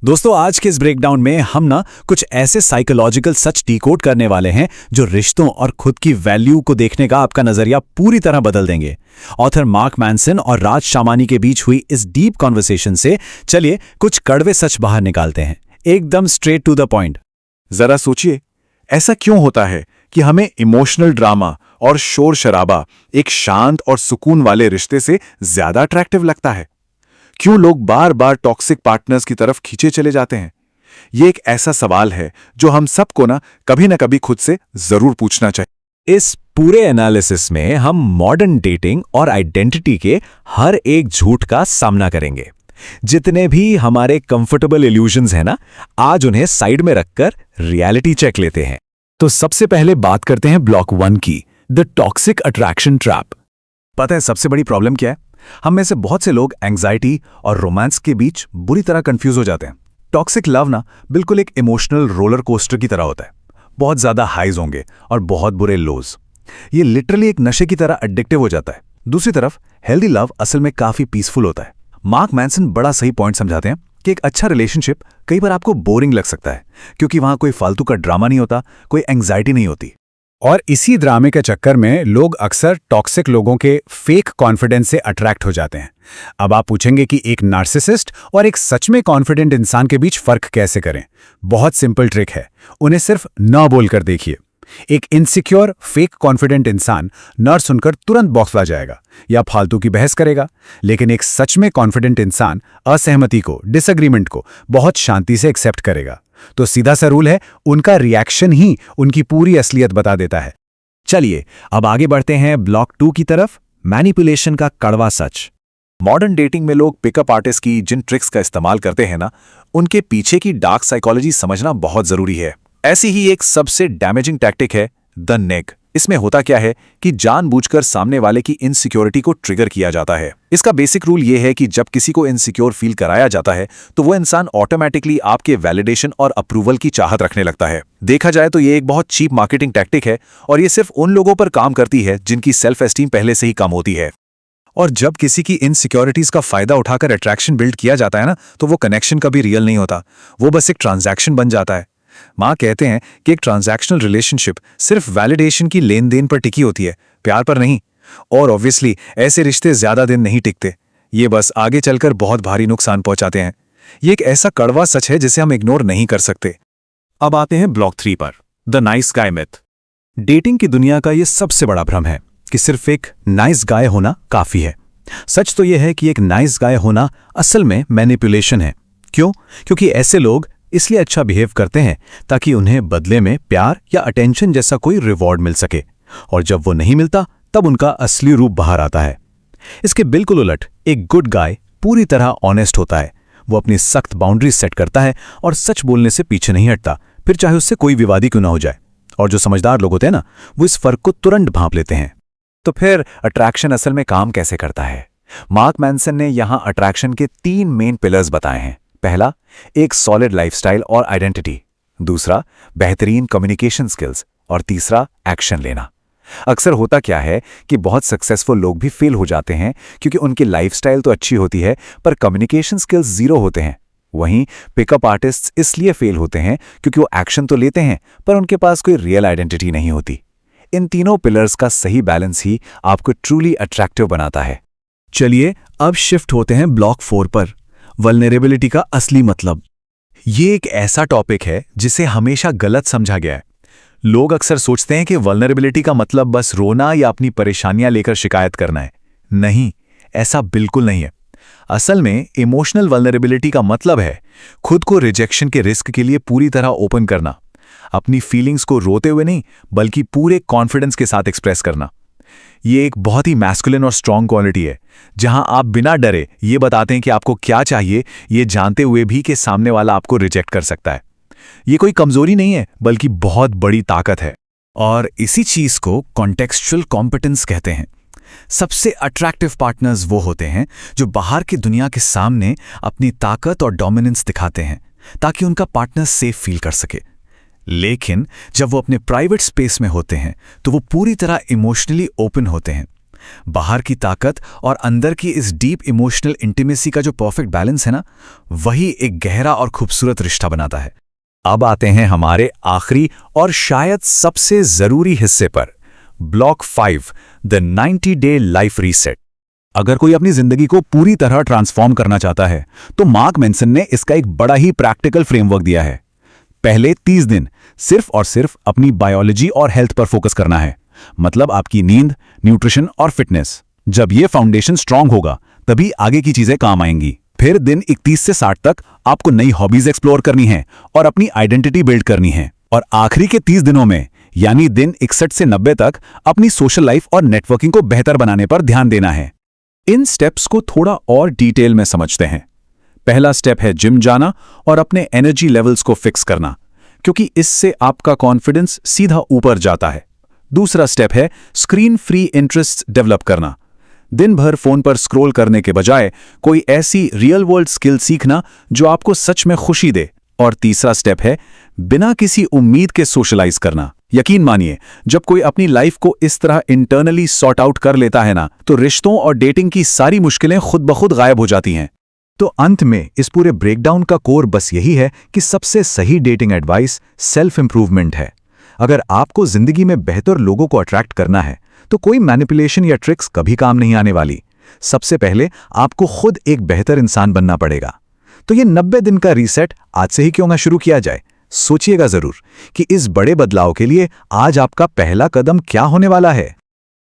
दोस्तों, आज के इस ब्रेकडाउन में हम ना कुछ ऐसे साइकोलॉजिकल सच डिकोड करने वाले हैं जो रिश्तों और खुद की वैल्यू को देखने का आपका नजरिया पूरी तरह बदल देंगे। ऑथर मार्क मैनसन और राज शामानी के बीच हुई इस डीप कॉन्वर्सेशन से चलिए कुछ कड़वे सच बाहर निकालते हैं, एकदम स्ट्रेट टू द पॉइंट। जरा सोचिए, ऐसा क्यों होता है कि हमें इमोशनल ड्रामा और शोर शराबा एक शांत और सुकून वाले रिश्ते से ज्यादा अट्रैक्टिव लगता है? क्यों लोग बार बार टॉक्सिक पार्टनर्स की तरफ खींचे चले जाते हैं? ये एक ऐसा सवाल है जो हम सबको ना कभी खुद से जरूर पूछना चाहिए। इस पूरे एनालिसिस में हम मॉडर्न डेटिंग और आइडेंटिटी के हर एक झूठ का सामना करेंगे। जितने भी हमारे कंफर्टेबल इल्यूजन्स हैं ना, आज उन्हें साइड में रखकर रियलिटी चेक लेते हैं। तो सबसे पहले बात करते हैं ब्लॉक 1 की, द टॉक्सिक अट्रैक्शन ट्रैप। पता है सबसे बड़ी प्रॉब्लम क्या है? हम में से बहुत से लोग एंग्जाइटी और रोमांस के बीच बुरी तरह कंफ्यूज हो जाते हैं। टॉक्सिक लव ना बिल्कुल एक इमोशनल रोलर कोस्टर की तरह होता है। बहुत ज्यादा हाइज होंगे और बहुत बुरे लोज। ये लिटरली एक नशे की तरह एडिक्टिव हो जाता है। दूसरी तरफ हेल्दी लव असल में काफी पीसफुल होता है। मार्क मैनसन बड़ा सही पॉइंट समझाते हैं कि एक अच्छा रिलेशनशिप कई बार आपको बोरिंग लग सकता है, क्योंकि वहां कोई फालतू का ड्रामा नहीं होता, कोई एंग्जाइटी नहीं होती। और इसी ड्रामे के चक्कर में लोग अक्सर टॉक्सिक लोगों के फेक कॉन्फिडेंस से अट्रैक्ट हो जाते हैं। अब आप पूछेंगे कि एक नार्सिसिस्ट और एक सच में कॉन्फिडेंट इंसान के बीच फर्क कैसे करें? बहुत सिंपल ट्रिक है, उन्हें सिर्फ न बोलकर देखिए। एक इनसिक्योर फेक कॉन्फिडेंट इंसान न सुनकर तुरंत बौखला जाएगा या फालतू की बहस करेगा, लेकिन एक सच में कॉन्फिडेंट इंसान असहमति को, डिसएग्रीमेंट को बहुत शांति से एक्सेप्ट करेगा। तो सीधा सा रूल है, उनका रिएक्शन ही उनकी पूरी असलियत बता देता है। चलिए अब आगे बढ़ते हैं ब्लॉक 2 की तरफ, मैनिपुलेशन का कड़वा सच। मॉडर्न डेटिंग में लोग पिकअप आर्टिस्ट की जिन ट्रिक्स का इस्तेमाल करते हैं ना, उनके पीछे की डार्क साइकोलॉजी समझना बहुत जरूरी है। ऐसी ही एक सबसे डैमेजिंग टैक्टिक है द नेग। इसमें होता क्या है कि जानबूझकर सामने वाले की इनसिक्योरिटी को ट्रिगर किया जाता है। इसका बेसिक रूल ये है कि जब किसी को इनसिक्योर फील कराया जाता है तो वो इंसान ऑटोमेटिकली आपके वैलिडेशन और अप्रूवल की चाहत रखने लगता है। देखा जाए तो ये एक बहुत चीप मार्केटिंग टैक्टिक है और ये सिर्फ उन लोगों पर काम करती है जिनकी सेल्फ एस्टीम पहले से ही कम होती है। और जब किसी की इनसिक्योरिटीज का फायदा उठाकर अट्रैक्शन बिल्ड किया जाता है ना, तो वो कनेक्शन कभी रियल नहीं होता, वो बस एक ट्रांजैक्शन बन जाता है। माँ कहते हैं कि एक ट्रांजैक्शनल रिलेशनशिप सिर्फ वैलिडेशन की लेन देन पर टिकी होती है, प्यार पर नहीं। और ऑब्वियसली ऐसे रिश्ते ज्यादा दिन नहीं टिकते, ये बस आगे चलकर बहुत भारी नुकसान पहुंचाते हैं। ये एक ऐसा कड़वा सच है जिसे हम इग्नोर नहीं कर सकते। अब आते हैं ब्लॉक 3 पर, the nice guy myth. Dating की दुनिया का यह सबसे बड़ा भ्रम है कि सिर्फ एक नाइस गाय होना काफी है। सच तो यह है कि एक नाइस गाय होना असल में मैनिपुलेशन है। क्यों? क्योंकि ऐसे लोग इसलिए अच्छा बिहेव करते हैं ताकि उन्हें बदले में प्यार या अटेंशन जैसा कोई रिवॉर्ड मिल सके, और जब वो नहीं मिलता तब उनका असली रूप बाहर आता है। इसके बिल्कुल उलट एक गुड गाय पूरी तरह ऑनेस्ट होता है। वो अपनी सख्त बाउंड्रीज सेट करता है और सच बोलने से पीछे नहीं हटता, फिर चाहे उससे कोई विवाद ही क्यों ना हो जाए। और जो समझदार लोग होते हैं ना, वो इस फर्क को तुरंत भांप लेते हैं। तो फिर अट्रैक्शन असल में काम कैसे करता है? मार्क मैनसन ने यहां अट्रैक्शन के 3 मेन पिलर्स बताए हैं। पहला, एक सॉलिड लाइफस्टाइल और आइडेंटिटी। दूसरा, बेहतरीन कम्युनिकेशन स्किल्स। और तीसरा, एक्शन लेना। अक्सर होता क्या है कि बहुत सक्सेसफुल लोग भी फेल हो जाते हैं क्योंकि उनकी लाइफस्टाइल तो अच्छी होती है पर कम्युनिकेशन स्किल्स जीरो होते हैं। वहीं पिकअप आर्टिस्ट्स इसलिए फेल होते हैं क्योंकि वो एक्शन तो लेते हैं पर उनके पास कोई रियल आइडेंटिटी नहीं होती। इन तीनों पिलर्स का सही बैलेंस ही आपको ट्रूली अट्रैक्टिव बनाता है। चलिए अब शिफ्ट होते हैं ब्लॉक 4 पर, वल्नरेबिलिटी का असली मतलब। ये एक ऐसा टॉपिक है जिसे हमेशा गलत समझा गया है। लोग अक्सर सोचते हैं कि वल्नरेबिलिटी का मतलब बस रोना या अपनी परेशानियां लेकर शिकायत करना है। नहीं, ऐसा बिल्कुल नहीं है। असल में इमोशनल वल्नरेबिलिटी का मतलब है खुद को रिजेक्शन के रिस्क के लिए पूरी तरह ओपन करना, अपनी फीलिंग्स को रोते हुए नहीं बल्कि पूरे कॉन्फिडेंस के साथ एक्सप्रेस करना। ये एक बहुत ही मैस्कुलिन और स्ट्रांग क्वालिटी है, जहां आप बिना डरे ये बताते हैं कि आपको क्या चाहिए, ये जानते हुए भी कि सामने वाला आपको रिजेक्ट कर सकता है। ये कोई कमजोरी नहीं है बल्कि बहुत बड़ी ताकत है। और इसी चीज को कॉन्टेक्सचुअल कॉम्पिटेंस कहते हैं। सबसे अट्रैक्टिव पार्टनर्स वो होते हैं जो बाहर की दुनिया के सामने अपनी ताकत और डोमिनेंस दिखाते हैं ताकि उनका पार्टनर सेफ फील कर सके। लेकिन जब वो अपने प्राइवेट स्पेस में होते हैं तो वो पूरी तरह इमोशनली ओपन होते हैं। बाहर की ताकत और अंदर की इस डीप इमोशनल इंटीमेसी का जो परफेक्ट बैलेंस है ना, वही एक गहरा और खूबसूरत रिश्ता बनाता है। अब आते हैं हमारे आखिरी और शायद सबसे जरूरी हिस्से पर, block 5, the 90 day life reset. अगर कोई अपनी जिंदगी को पूरी तरह ट्रांसफॉर्म करना चाहता है तो मार्क मेंसन ने इसका एक बड़ा ही प्रैक्टिकल फ्रेमवर्क दिया है। पहले 30 दिन सिर्फ और सिर्फ अपनी बायोलॉजी और हेल्थ पर फोकस करना है, मतलब आपकी नींद, न्यूट्रिशन और फिटनेस। जब ये फाउंडेशन स्ट्रांग होगा तभी आगे की चीजें काम आएंगी। फिर दिन 31 से 60 तक आपको नई हॉबीज एक्सप्लोर करनी है और अपनी आइडेंटिटी बिल्ड करनी है। और आखिरी के 30 दिनों में यानी दिन 61 से 90 तक अपनी सोशल लाइफ और नेटवर्किंग को बेहतर बनाने पर ध्यान देना है। इन स्टेप्स को थोड़ा और डिटेल में समझते हैं। पहला स्टेप है जिम जाना और अपने एनर्जी लेवल्स को फिक्स करना, क्योंकि इससे आपका कॉन्फिडेंस सीधा ऊपर जाता है। दूसरा स्टेप है स्क्रीन फ्री इंटरेस्ट डेवलप करना। दिन भर फोन पर स्क्रॉल करने के बजाय कोई ऐसी रियल वर्ल्ड स्किल सीखना जो आपको सच में खुशी दे। और तीसरा स्टेप है बिना किसी उम्मीद के सोशलाइज करना। यकीन मानिए, जब कोई अपनी लाइफ को इस तरह इंटरनली सॉर्ट आउट कर लेता है ना, तो रिश्तों और डेटिंग की सारी मुश्किलें खुद ब खुद गायब हो जाती हैं। तो अंत में इस पूरे ब्रेकडाउन का कोर बस यही है कि सबसे सही डेटिंग एडवाइस सेल्फ इंप्रूवमेंट है। अगर आपको जिंदगी में बेहतर लोगों को अट्रैक्ट करना है तो कोई मैनिपुलेशन या ट्रिक्स कभी काम नहीं आने वाली। सबसे पहले आपको खुद एक बेहतर इंसान बनना पड़ेगा। तो ये 90 दिन का रीसेट आज से ही क्यों ना शुरू किया जाए। सोचिएगा जरूर कि इस बड़े बदलाव के लिए आज आपका पहला कदम क्या होने वाला है।